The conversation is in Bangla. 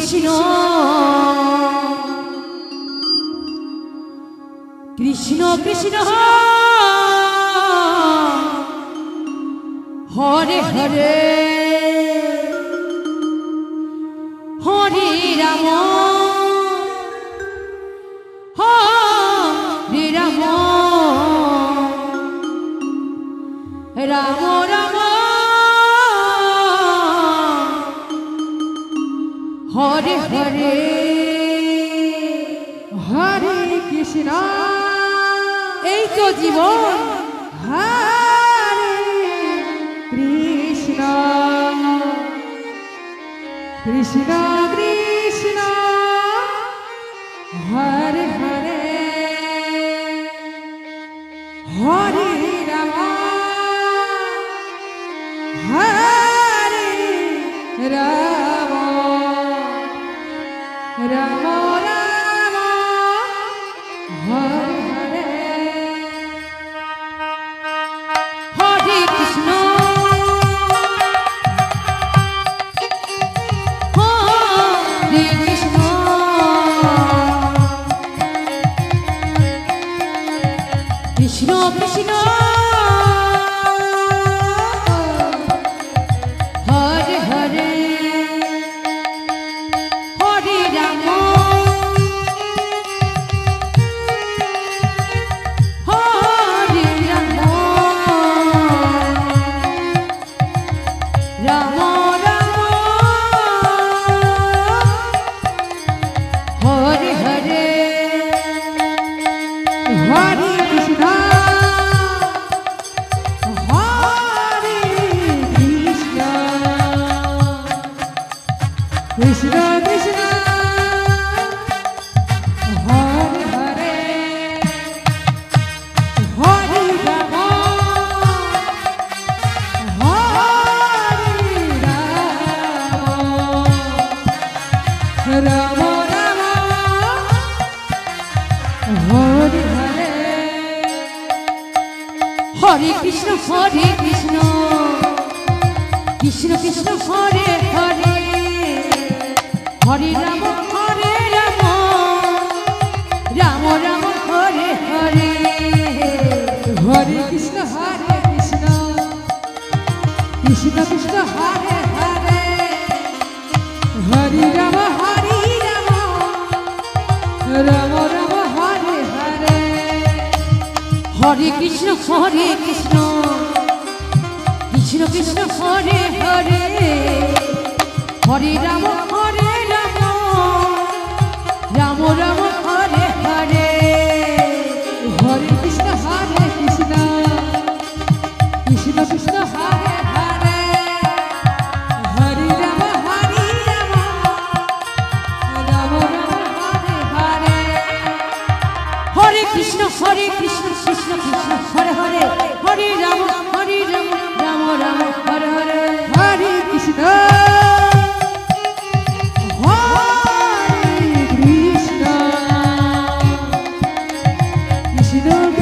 কৃষ্ণ কৃষ্ণ কৃষ্ণ হরে হরে হরে রাম হরে রাম রাম রাম হরে হরে হরে কৃষ্ণ এই তো জীবন হরে কৃষ্ণ কৃষ্ণ কৃষ্ণ হরে হরে হরে রাম হরে রাম রাম রাম হরে হরে হরে কৃষ্ণ হরে কৃষ্ণ কৃষ্ণ কৃষ্ণ হরে হরে হরে রাম হরে রাম রাম রাম হরে হরে হরে কৃষ্ণ হরে কৃষ্ণ কৃষ্ণ কৃষ্ণ হরে হরে হরে রাম হরে রাম রাম রাম হরে হরে হরে কৃষ্ণ কৃষ্ণ কৃষ্ণ হরে হরে হরে রাম রাম রাম হরে হরে হরে কৃষ্ণ কৃষ্ণ কৃষ্ণ হরে হরে হরে রাম রাম রাম হরে হরে হরে কৃষ্ণ কৃষ্ণ কৃষ্ণ হরে হরে হরে রাম রাম রাম হরে হরে হরে কৃষ্ণ কৃষ্ণ কৃষ্ণ হরে হরে হরে রাম রাম রাম হরে হরে হরে কৃষ্ণ কৃষ্ণ হরে হরে হরে রাম রাম রাম হরে হরে হরে কৃষ্ণ হরে কৃষ্ণ কৃষ্ণ